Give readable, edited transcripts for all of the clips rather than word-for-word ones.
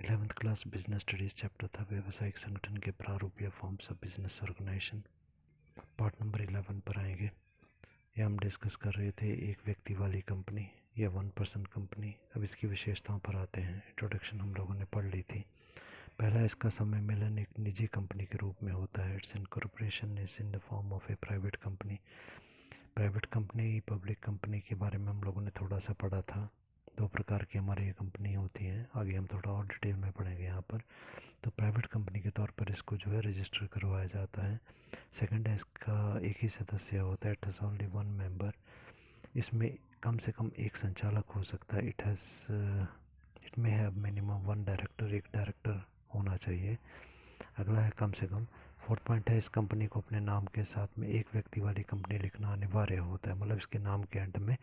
11th class business studies chapter था व्यावसायिक संगठन के प्रारूप या forms of business organisation. Part number 11 पर आएंगे। ये हम डिस्कस कर रहे थे एक व्यक्ति वाली कंपनी या वन पर्सन कंपनी। अब इसकी विशेषताओं पर आते हैं। इंट्रोडक्शन हम लोगों ने पढ़ ली थी। पहला, इसका समय मिलन एक निजी कंपनी के रूप में होता है। It's incorporation is in the form of A private company. Private company, public company के बारे में हम लोगों ने थोड़ा सा पढ़ा था। दो प्रकार की हमारी ये कंपनी होती हैं। आगे हम थोड़ा और डिटेल में पढ़ेंगे यहाँ पर। तो प्राइवेट कंपनी के तौर पर इसको जो है रजिस्टर करवाया जाता है। सेकंड है, इसका एक ही सदस्य होता है। It has only one member. इसमें कम से कम एक संचालक हो सकता है। इट में हैव मिनिमम वन डायरेक्टर, एक डायरेक्टर होना चाहिए। अगला है कम से कम। फोर्थ पॉइंट है, इस कंपनी को अपने नाम के साथ में एक व्यक्ति वाली कंपनी लिखना अनिवार्य होता है। मतलब इसके नाम के एंड में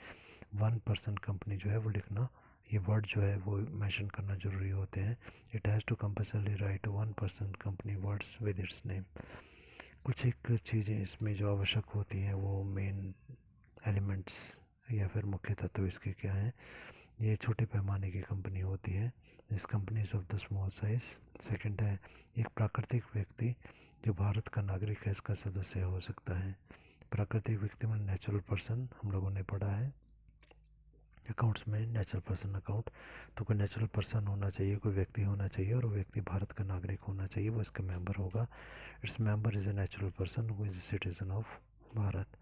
वन पर्सन कंपनी जो है वो लिखना, ये वर्ड जो है वो मेंशन करना ज़रूरी होते हैं। It has to compulsory write one person company words with its name. कुछ एक चीज़ें इसमें जो आवश्यक होती हैं वो मेन एलिमेंट्स या फिर मुख्य तत्व इसके क्या हैं। ये छोटे पैमाने की कंपनी होती है। This companies of the small size. Second है, एक प्राकृतिक व्यक्ति जो भारत का नागरिक है इसका सदस्य हो सकता है। प्राकृतिक व्यक्ति में नेचुरल पर्सन हम लोगों ने पढ़ा है अकाउंट्स में, नेचुरल पर्सन अकाउंट। तो कोई नेचुरल पर्सन होना चाहिए, कोई व्यक्ति होना चाहिए और वो व्यक्ति भारत का नागरिक होना चाहिए, वो इसका मेंबर होगा। Its member is a natural person who is a citizen of Bharat.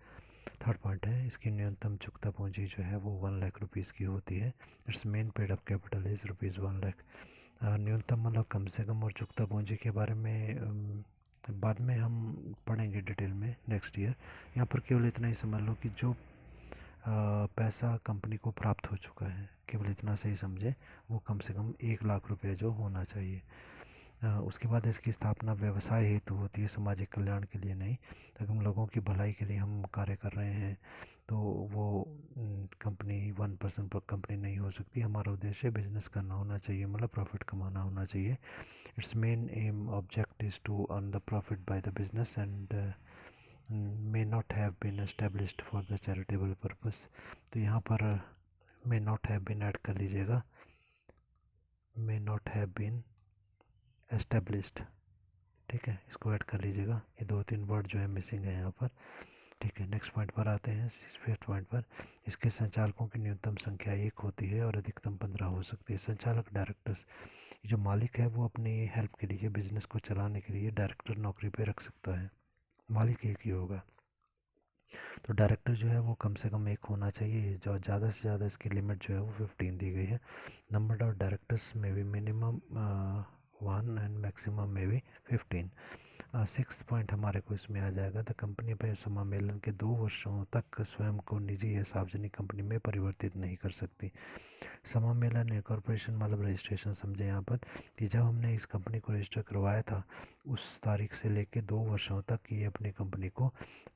Third point है, इसकी न्यूनतम चुकता पूंजी जो है वो 1 लाख रुपीज़ की होती है। It's main paid up capital is ₹1 lakh. न्यूनतम मतलब कम से कम, और चुकता पूंजी के बारे में बाद में हम पढ़ेंगे डिटेल में नेक्स्ट ईयर। यहाँ पर केवल इतना ही समझ लो कि जो पैसा कंपनी को प्राप्त हो चुका है, केवल इतना से ही समझे, वो कम से कम 1 लाख रुपये जो होना चाहिए। उसके बाद इसकी स्थापना व्यवसाय हेतु होती है, सामाजिक कल्याण के लिए नहीं। अगर हम लोगों की भलाई के लिए हम कार्य कर रहे हैं तो वो कंपनी वन पर्सन पर कंपनी नहीं हो सकती। हमारा उद्देश्य बिजनेस करना होना चाहिए, मतलब प्रॉफिट कमाना होना चाहिए। Its main aim object is to earn the profit by the business and may not have been established for the charitable purpose। तो यहाँ पर may not have been add कर लीजिएगा, may not have been established। ठीक है, इसको add कर लीजिएगा। ये 2-3 वर्ड जो है मिसिंग है यहाँ पर। ठीक है, नेक्स्ट पॉइंट पर आते हैं। फिफ्थ पॉइंट पर, इसके संचालकों की न्यूनतम संख्या 1 होती है और अधिकतम 15 हो सकती है। संचालक, डायरेक्टर्स, जो मालिक है वो अपनी हेल्प के लिए, बिजनेस को चलाने के लिए डायरेक्टर नौकरी पे रख सकता है। मालिक एक ही होगा। तो डायरेक्टर जो है वो कम से कम एक होना चाहिए। जो ज़्यादा से ज़्यादा इसकी लिमिट जो है वो 15 दी गई है। नंबर ऑफ डायरेक्टर्स में भी मिनिमम 1 एंड मैक्सिमम में भी 15। सिक्स्थ पॉइंट हमारे को इसमें आ जाएगा, द कंपनी अपने समामेलन के 2 वर्षों तक स्वयं को निजी या सार्वजनिक कंपनी में परिवर्तित नहीं कर सकती। समामेलन या कॉरपोरेशन मतलब रजिस्ट्रेशन समझे यहाँ पर, कि जब हमने इस कंपनी को रजिस्टर करवाया था उस तारीख से लेके 2 वर्षों तक ये अपनी कंपनी को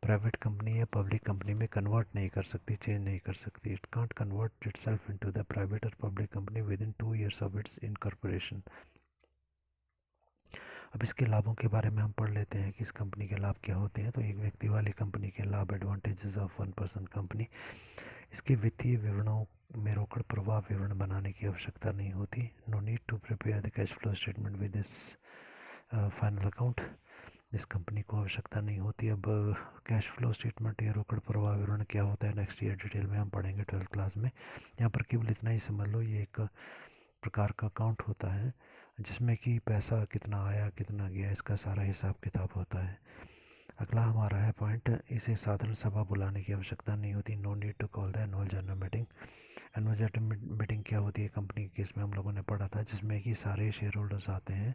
प्राइवेट कंपनी या पब्लिक कंपनी में कन्वर्ट नहीं कर सकती, चेंज नहीं कर सकती। It can't convert itself into the private और public company within 2 years of its incorporation. अब इसके लाभों के बारे में हम पढ़ लेते हैं कि इस कंपनी के लाभ क्या होते हैं। तो एक व्यक्ति वाली कंपनी के लाभ, advantages of one person company. इसके वित्तीय विवरणों में रोकड़ प्रवाह विवरण बनाने की आवश्यकता नहीं होती। No need to prepare the cash flow statement with this final account. इस कंपनी को आवश्यकता नहीं होती। अब कैश फ्लो स्टेटमेंट या रोकड़ प्रवाह विवरण क्या होता है नेक्स्ट ईयर डिटेल में हम पढ़ेंगे 12th क्लास में। यहाँ पर केवल इतना ही समझ लो, ये एक प्रकार का अकाउंट होता है जिसमें कि पैसा कितना आया कितना गया इसका सारा हिसाब किताब होता है। अगला हमारा है पॉइंट, इसे साधारण सभा बुलाने की आवश्यकता नहीं होती। No need to call the annual general meeting. Annual general meeting क्या होती है कंपनी के केस में हम लोगों ने पढ़ा था, जिसमें कि सारे शेयर होल्डर्स आते हैं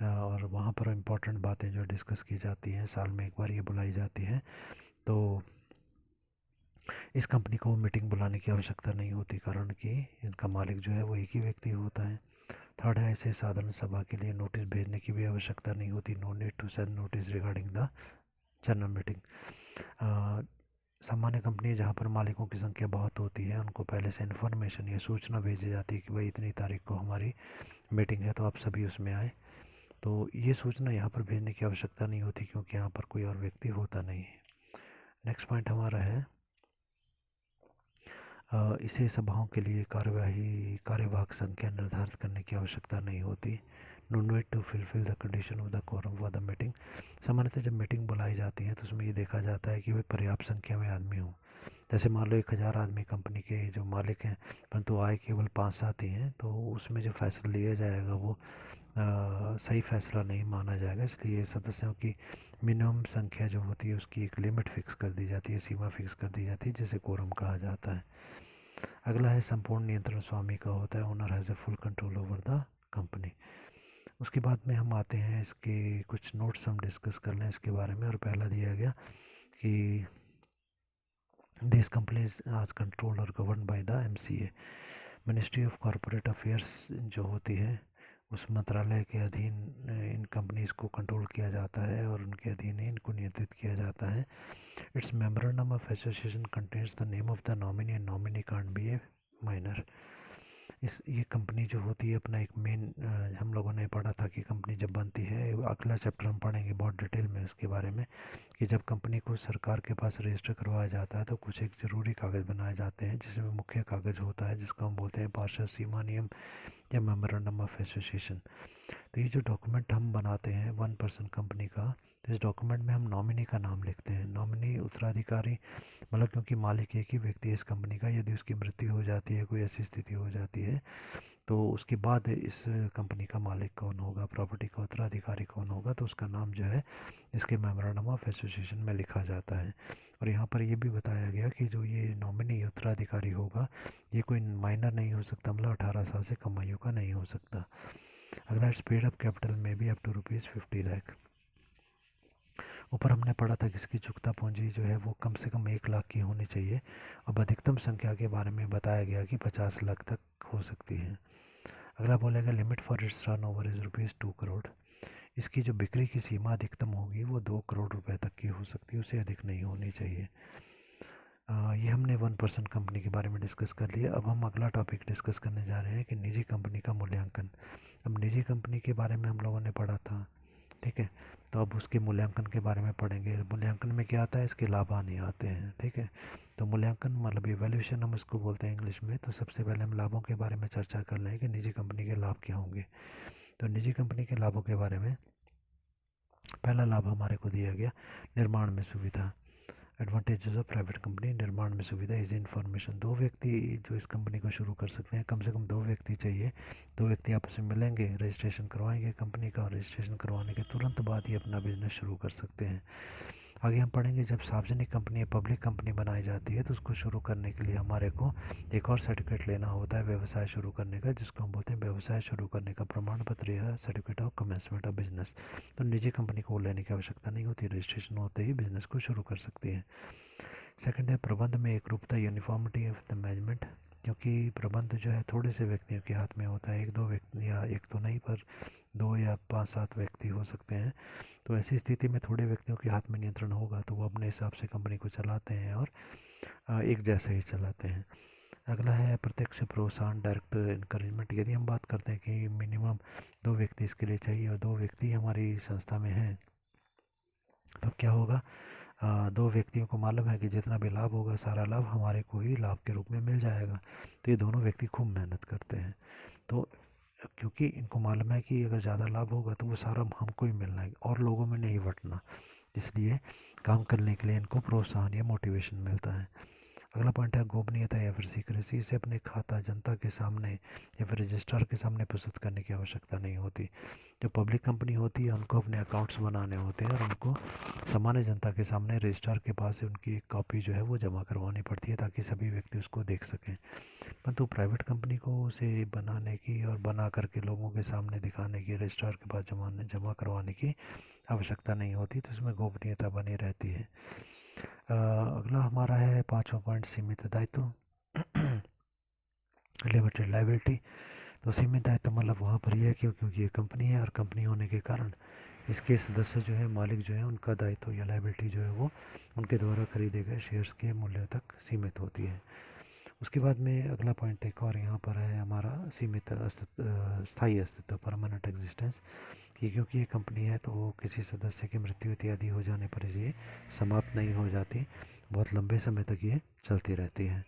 और वहाँ पर इम्पोर्टेंट बातें जो डिस्कस की जाती हैं, साल में एक बार ये बुलाई जाती हैं। तो इस कंपनी को मीटिंग बुलाने की आवश्यकता नहीं होती, कारण कि इनका मालिक जो है वो एक ही व्यक्ति होता है। थर्ड है, ऐसे साधारण सभा के लिए नोटिस भेजने की भी आवश्यकता नहीं होती। No need to send notice regarding the general meeting. सामान्य कंपनी जहाँ पर मालिकों की संख्या बहुत होती है उनको पहले से इन्फॉर्मेशन या सूचना भेजी जाती है कि भाई इतनी तारीख को हमारी मीटिंग है तो आप सभी उसमें आए। तो ये सूचना यहाँ पर भेजने की आवश्यकता नहीं होती क्योंकि यहाँ पर कोई और व्यक्ति होता नहीं है। नेक्स्ट पॉइंट हमारा है, इसे सभाओं के लिए कार्यवाहक संख्या निर्धारित करने की आवश्यकता नहीं होती। No need to fulfil the condition of the quorum for the meeting. सामान्यतः जब मीटिंग बुलाई जाती है तो उसमें ये देखा जाता है कि वे पर्याप्त संख्या में आदमी हों। जैसे मान लो 1000 आदमी कंपनी के जो मालिक हैं, परंतु आए केवल 5-7 ही हैं, तो उसमें जो फैसला लिया जाएगा वो सही फैसला नहीं माना जाएगा। इसलिए सदस्यों की मिनिमम संख्या जो होती है उसकी एक लिमिट फिक्स कर दी जाती है, सीमा फिक्स कर दी जाती है, जिसे कोरम कहा जाता है। अगला है संपूर्ण नियंत्रण स्वामी का होता है। Owner has a full control over the company. उसके बाद में हम आते हैं, इसके कुछ नोट्स हम डिस्कस कर लें इसके बारे में। और पहला दिया गया कि दिस कंपनी इज आज कंट्रोल और govern by the MCA। Ministry of corporate affairs जो होती है उस मंत्रालय के अधीन इन कंपनीज़ को कंट्रोल किया जाता है और उनके अधीन ही इनको नियंत्रित किया जाता है। It's memorandum of association contains the name of the nominee and nominee can't be A minor. ये कंपनी जो होती है अपना एक मेन, हम लोगों ने पढ़ा था कि कंपनी जब बनती है, अगला चैप्टर हम पढ़ेंगे बहुत डिटेल में उसके बारे में, कि जब कंपनी को सरकार के पास रजिस्टर करवाया जाता है तो कुछ एक ज़रूरी कागज़ बनाए जाते हैं, जिसमें मुख्य कागज़ होता है जिसको हम बोलते हैं पार्षद सीमा नियम या मेमोरेंडम ऑफ एसोसिएशन। तो ये जो डॉक्यूमेंट हम बनाते हैं 1% कंपनी का, तो इस डॉक्यूमेंट में हम नॉमिनी का नाम लिखते हैं। नॉमिनी उत्तराधिकारी, मतलब क्योंकि मालिक एक ही व्यक्ति है इस कंपनी का, यदि उसकी मृत्यु हो जाती है, कोई ऐसी स्थिति हो जाती है, तो उसके बाद इस कंपनी का मालिक कौन होगा, प्रॉपर्टी का उत्तराधिकारी कौन होगा, तो उसका नाम जो है इसके मेमोरेंडम ऑफ एसोसिएशन में लिखा जाता है। और यहाँ पर ये भी बताया गया कि जो ये नॉमिनी उत्तराधिकारी होगा ये कोई माइनर नहीं हो सकता, मतलब 18 साल से कम आयु का नहीं हो सकता। अगला इट्स पेड अप कैपिटल में भी अप टू ₹50 लाख। ऊपर हमने पढ़ा था कि इसकी चुकता पूंजी जो है वो कम से कम 1 लाख की होनी चाहिए। अब अधिकतम संख्या के बारे में बताया गया कि 50 लाख तक हो सकती है। अगला बोलेगा limit for its turn over is ₹2 crore. इसकी जो बिक्री की सीमा अधिकतम होगी वो 2 करोड़ रुपए तक की हो सकती है, उससे अधिक नहीं होनी चाहिए। ये हमने 1% कंपनी के बारे में डिस्कस कर लिया। अब हम अगला टॉपिक डिस्कस करने जा रहे हैं कि निजी कंपनी का मूल्यांकन। अब निजी कंपनी के बारे में हम लोगों ने पढ़ा था, ठीक है, तो अब उसके मूल्यांकन के बारे में पढ़ेंगे। मूल्यांकन में क्या आता है, इसके लाभ हानि आते हैं, ठीक है। तो मूल्यांकन मतलब इवैल्यूएशन हम इसको बोलते हैं इंग्लिश में। तो सबसे पहले हम लाभों के बारे में चर्चा कर लें कि निजी कंपनी के लाभ क्या होंगे। तो निजी कंपनी के लाभों के बारे में पहला लाभ हमारे को दिया गया निर्माण में सुविधा। एडवांटेजेस ऑफ प्राइवेट कंपनी, निर्माण में सुविधा, इज इन्फॉर्मेशन। 2 व्यक्ति जो इस कंपनी को शुरू कर सकते हैं, कम से कम 2 व्यक्ति चाहिए। 2 व्यक्ति आपस में मिलेंगे, रजिस्ट्रेशन करवाएंगे कंपनी का, और रजिस्ट्रेशन करवाने के तुरंत बाद ही अपना बिजनेस शुरू कर सकते हैं। आगे हम पढ़ेंगे जब सार्वजनिक कंपनी या पब्लिक कंपनी बनाई जाती है तो उसको शुरू करने के लिए हमारे को एक और सर्टिफिकेट लेना होता है व्यवसाय शुरू करने का, जिसको हम बोलते हैं व्यवसाय शुरू करने का प्रमाण पत्र या certificate of commencement of business. तो निजी कंपनी को लेने की आवश्यकता नहीं होती, रजिस्ट्रेशन होते ही बिजनेस को शुरू कर सकती है। सेकंड है प्रबंध में एक रूपता, यूनिफॉर्मिटी ऑफ द मैनेजमेंट। क्योंकि प्रबंध जो है थोड़े से व्यक्तियों के हाथ में होता है, 1-2 व्यक्ति, या एक तो नहीं पर 2 या 5-7 व्यक्ति हो सकते हैं। तो ऐसी स्थिति में थोड़े व्यक्तियों के हाथ में नियंत्रण होगा तो वो अपने हिसाब से कंपनी को चलाते हैं और एक जैसे ही चलाते हैं। अगला है प्रत्यक्ष प्रोत्साहन, डायरेक्ट इनकरेजमेंट। यदि हम बात करते हैं कि मिनिमम 2 व्यक्ति इसके लिए चाहिए और 2 व्यक्ति हमारी संस्था में हैं, तब क्या होगा, 2 व्यक्तियों को मालूम है कि जितना भी लाभ होगा सारा लाभ हमारे को ही लाभ के रूप में मिल जाएगा। तो ये दोनों व्यक्ति खूब मेहनत करते हैं। तो क्योंकि इनको मालूम है कि अगर ज़्यादा लाभ होगा तो वो सारा हमको ही मिलना है और लोगों में नहीं बंटना, इसलिए काम करने के लिए इनको प्रोत्साहन या मोटिवेशन मिलता है। अगला पॉइंट है गोपनीयता या फिर सीक्रेसी। इसे अपने खाता जनता के सामने या फिर रजिस्ट्रार के सामने प्रस्तुत करने की आवश्यकता नहीं होती। जो पब्लिक कंपनी होती है उनको अपने अकाउंट्स बनाने होते हैं और उनको सामान्य जनता के सामने रजिस्ट्रार के पास उनकी एक कॉपी जो है वो जमा करवानी पड़ती है ताकि सभी व्यक्ति उसको देख सकें। परंतु प्राइवेट कंपनी को उसे बनाने की और बना करके लोगों के सामने दिखाने की, रजिस्ट्रार के पास जमा करवाने की आवश्यकता नहीं होती, तो इसमें गोपनीयता बनी रहती है। अगला हमारा है 5वां पॉइंट, सीमित दायित्व, लिमिटेड लाइबिलिटी। तो सीमित दायित्व मतलब वहाँ पर यह है क्योंकि ये कंपनी है और कंपनी होने के कारण इसके सदस्य जो है, मालिक जो है, उनका दायित्व या लाइबिलिटी जो है वो उनके द्वारा खरीदे गए शेयर्स के मूल्य तक सीमित होती है। उसके बाद में अगला पॉइंट एक और यहाँ पर है हमारा सीमित स्थायी अस्तित्व, परमानेंट एग्जिस्टेंस। कि क्योंकि ये कंपनी है तो किसी सदस्य की मृत्यु इत्यादि हो जाने पर ये समाप्त नहीं हो जाती, बहुत लंबे समय तक ये चलती रहती है।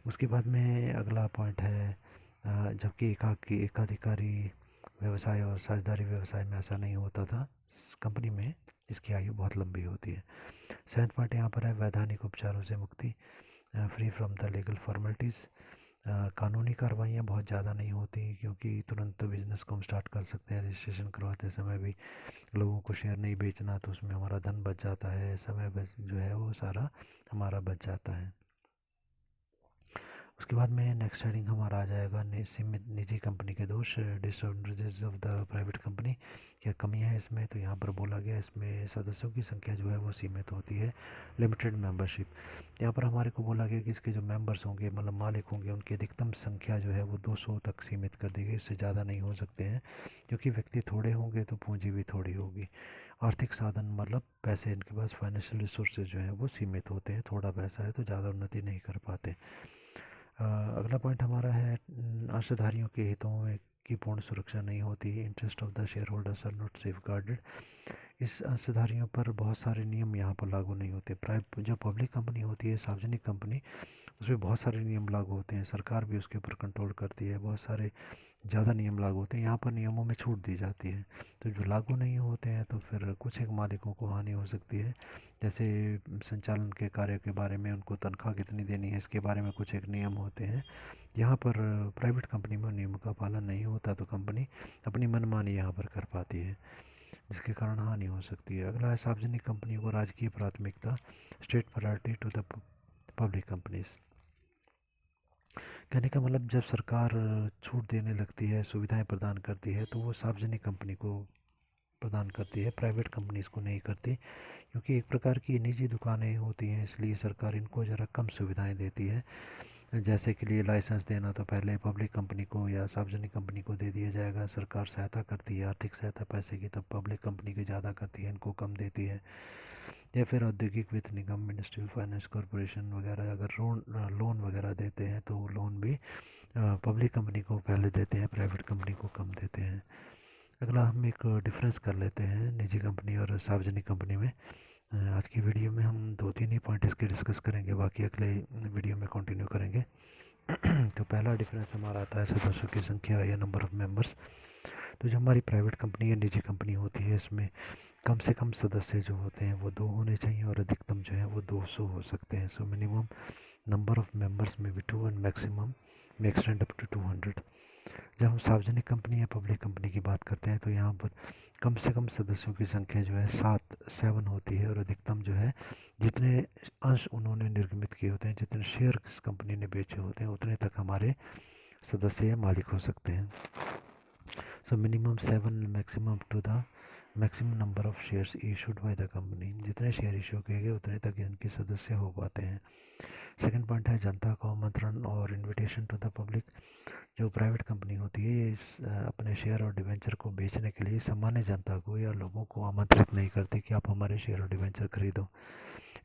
उसके बाद में अगला पॉइंट है जबकि एकाधिकारी व्यवसाय और साझेदारी व्यवसाय में ऐसा नहीं होता था, कंपनी में इसकी आयु बहुत लंबी होती है। 7th पॉइंट यहाँ पर है वैधानिक उपचारों से मुक्ति, free from the legal formalities. कानूनी कार्रवाइयाँ बहुत ज़्यादा नहीं होती क्योंकि तुरंत बिजनेस को हम स्टार्ट कर सकते हैं। रजिस्ट्रेशन करवाते समय भी लोगों को शेयर नहीं बेचना, तो उसमें हमारा धन बच जाता है, समय जो है वो सारा हमारा बच जाता है। उसके बाद में नेक्स्ट हेडिंग हमारा आ जाएगा सीमित निजी कंपनी के दोष, disadvantages of the private company. क्या कमियां है इसमें, तो यहाँ पर बोला गया इसमें सदस्यों की संख्या जो है वो सीमित होती है, लिमिटेड मेंबरशिप। यहाँ पर हमारे को बोला गया कि इसके जो मेंबर्स होंगे मतलब मालिक होंगे उनकी अधिकतम संख्या जो है वो 200 तक सीमित कर दी गई, इससे ज़्यादा नहीं हो सकते हैं क्योंकि व्यक्ति थोड़े होंगे तो पूंजी भी थोड़ी होगी। आर्थिक साधन मतलब पैसे, इनके पास फाइनेंशियल रिसोर्सेज जो हैं वो सीमित होते हैं, थोड़ा पैसा है तो ज़्यादा उन्नति नहीं कर पाते। अगला पॉइंट हमारा है अंशधारियों के हितों में की पूर्ण सुरक्षा नहीं होती, interest of the share holders are not safe guarded. इस अंशधारियों पर बहुत सारे नियम यहाँ पर लागू नहीं होते। जो पब्लिक कंपनी होती है, सार्वजनिक कंपनी, उसमें बहुत सारे नियम लागू होते हैं, सरकार भी उसके ऊपर कंट्रोल करती है, बहुत सारे ज़्यादा नियम लागू होते हैं। यहाँ पर नियमों में छूट दी जाती है, तो जो लागू नहीं होते हैं तो फिर कुछ एक मालिकों को हानि हो सकती है, जैसे संचालन के कार्य के बारे में, उनको तनख्वाह कितनी देनी है इसके बारे में कुछ एक नियम होते हैं। यहाँ पर प्राइवेट कंपनी में नियम का पालन नहीं होता तो कंपनी अपनी मनमानी यहाँ पर कर पाती है, जिसके कारण हानि हो सकती है। अगला है सार्वजनिक कंपनियों को राजकीय प्राथमिकता, state priority to the public companies. कहने का मतलब जब सरकार छूट देने लगती है, सुविधाएं प्रदान करती है, तो वो सार्वजनिक कंपनी को प्रदान करती है, प्राइवेट कंपनीज़ को नहीं करती, क्योंकि एक प्रकार की निजी दुकानें होती हैं, इसलिए सरकार इनको ज़रा कम सुविधाएं देती है। जैसे के लिए लाइसेंस देना तो पहले पब्लिक कंपनी को या सार्वजनिक कंपनी को दे दिया जाएगा, सरकार सहायता करती है, आर्थिक सहायता पैसे की, तो पब्लिक कंपनी की ज़्यादा करती है, इनको कम देती है। या फिर औद्योगिक वित्त निगम, इंडस्ट्रियल फाइनेंस कॉरपोरेशन वगैरह अगर लोन वगैरह देते हैं तो लोन भी पब्लिक कंपनी को पहले देते हैं, प्राइवेट कंपनी को कम देते हैं। अगला हम एक डिफरेंस कर लेते हैं निजी कंपनी और सार्वजनिक कंपनी में। आज की वीडियो में हम 2-3 ही पॉइंट इसके डिस्कस करेंगे, बाकी अगले वीडियो में कंटिन्यू करेंगे। तो पहला डिफरेंस हमारा आता है सदस्यों की संख्या या नंबर ऑफ़ मेंबर्स। तो जो हमारी प्राइवेट कंपनी या निजी कंपनी होती है, इसमें कम से कम सदस्य जो होते हैं वो 2 होने चाहिए और अधिकतम जो है वो 200 हो सकते हैं। So minimum number of members में भी 2 एंड मैक्सिमम में एक्सटेंड अप टू 200। जब हम सार्वजनिक कंपनी या पब्लिक कंपनी की बात करते हैं तो यहाँ पर कम से कम सदस्यों की संख्या जो है 7 होती है और अधिकतम जो है जितने अंश उन्होंने निर्गमित किए होते हैं, जितने शेयर किस कंपनी ने बेचे होते हैं, उतने तक हमारे सदस्य या मालिक हो सकते हैं। So minimum 7 maximum to the maximum number of shares issued by the company. जितने शेयर इशू किए गए उतने तक इनके सदस्य हो पाते हैं। सेकंड पॉइंट है जनता को आमंत्रण और इनविटेशन टू द पब्लिक। जो प्राइवेट कंपनी होती है ये अपने शेयर और डिवेंचर को बेचने के लिए सामान्य जनता को या लोगों को आमंत्रित नहीं करती कि आप हमारे शेयर और डिवेंचर खरीदो।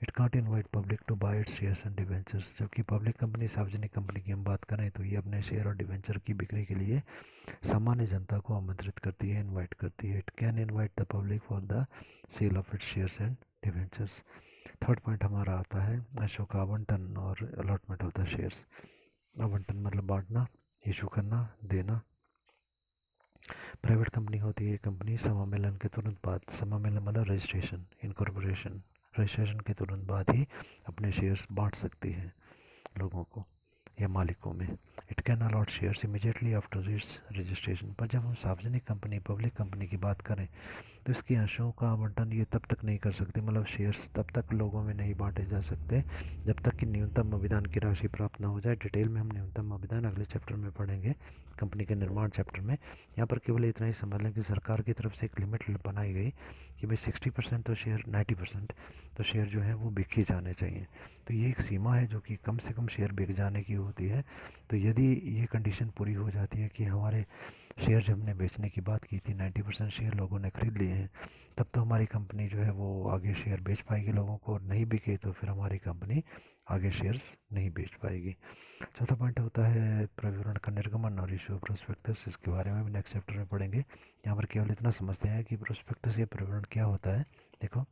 It can't invite public to buy its shares and debentures. जबकि पब्लिक कंपनी, सार्वजनिक कंपनी की हम बात करें तो ये अपने शेयर और डिवेंचर की बिक्री के लिए सामान्य जनता को आमंत्रित करती है, इनवाइट करती है। It can invite the public for the sale of its shares and debentures. Third point हमारा आता है अशोक का आवंटन और अलॉटमेंट ऑफ द शेयर्स। आवंटन मतलब बांटना, इशू करना, देना। प्राइवेट कंपनी होती है कंपनी समामेलन के तुरंत बाद, समामेलन मतलब रजिस्ट्रेशन, इनकॉर्पोरेशन, रजिस्ट्रेशन के तुरंत बाद ही अपने शेयर्स बांट सकती है लोगों को या मालिकों में। It can allot shares immediately after its registration. पर जब हम सार्वजनिक कंपनी, पब्लिक कंपनी की बात करें तो इसके अंशों का आवंटन ये तब तक नहीं कर सकते, मतलब शेयर्स तब तक लोगों में नहीं बांटे जा सकते जब तक कि न्यूनतम अभिदान की राशि प्राप्त ना हो जाए। डिटेल में हम न्यूनतम अभिदान अगले चैप्टर में पढ़ेंगे, कंपनी के निर्माण चैप्टर में। यहाँ पर केवल इतना ही समझ लें कि सरकार की तरफ से एक लिमिट बनाई गई कि भाई 60% तो शेयर, 90% तो शेयर जो है वो बिक ही जाने चाहिए। तो ये एक सीमा है जो कि कम से कम शेयर बिक जाने की होती है। तो यदि ये कंडीशन पूरी हो जाती है कि हमारे शेयर जब हमने बेचने की बात की थी 90% शेयर लोगों ने ख़रीद लिए हैं, तब तो हमारी कंपनी जो है वो आगे शेयर बेच पाएगी लोगों को। नहीं बिके तो फिर हमारी कंपनी आगे शेयर्स नहीं बेच पाएगी। चौथा पॉइंट होता है प्रविवरण का निर्गमन और इशू प्रोस्पेक्टस। इसके बारे में भी नेक्स्ट चैप्टर में पढ़ेंगे। यहाँ पर केवल इतना समझते हैं कि प्रोस्पेक्टस या प्रविवरण क्या होता है। देखो,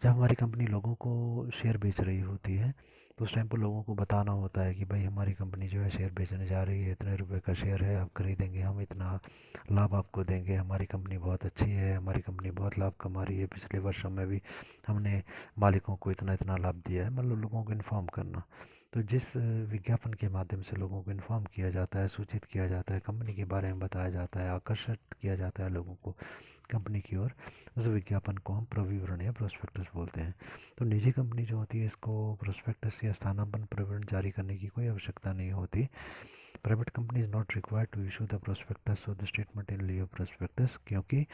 जब हमारी कंपनी लोगों को शेयर बेच रही होती है तो उस टाइम पर लोगों को बताना होता है कि भाई हमारी कंपनी जो है शेयर बेचने जा रही है, इतने रुपए का शेयर है, आप खरीदेंगे, हम इतना लाभ आपको देंगे, हमारी कंपनी बहुत अच्छी है, हमारी कंपनी बहुत लाभ कमा रही है, पिछले वर्षों में भी हमने मालिकों को इतना इतना लाभ दिया है, मतलब लोगों को इन्फॉर्म करना। तो जिस विज्ञापन के माध्यम से लोगों को इन्फॉर्म किया जाता है, सूचित किया जाता है, कंपनी के बारे में बताया जाता है, आकर्षित किया जाता है लोगों को कंपनी की ओर, उस विज्ञापन को हम प्रविवरण या प्रोस्पेक्टस बोलते हैं। तो निजी कंपनी जो होती है इसको प्रोस्पेक्टस या स्थानापन्न प्रविवरण जारी करने की कोई आवश्यकता नहीं होती। Private company is not required to issue the prospectus और the statement in lieu prospectus, क्योंकि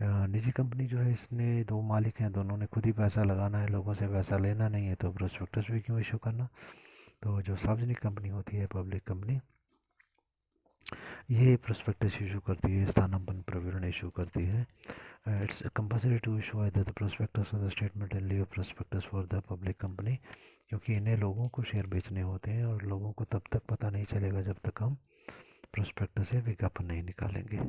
निजी कंपनी जो है इसने दो मालिक हैं, दोनों ने खुद ही पैसा लगाना है, लोगों से पैसा लेना नहीं है, तो प्रोस्पेक्टस भी क्यों इशू करना। तो जो सार्वजनिक कंपनी होती है, पब्लिक कंपनी, ये प्रोस्पेक्टस इशू करती है, स्थानापन्न प्रविवरण इशू करती है। It's compulsory to issue either the prospectus और the statement in lieu prospectus for the public company, क्योंकि इन्हें लोगों को शेयर बेचने होते हैं और लोगों को तब तक पता नहीं चलेगा जब तक हम प्रोस्पेक्टस से विज्ञापन नहीं निकालेंगे।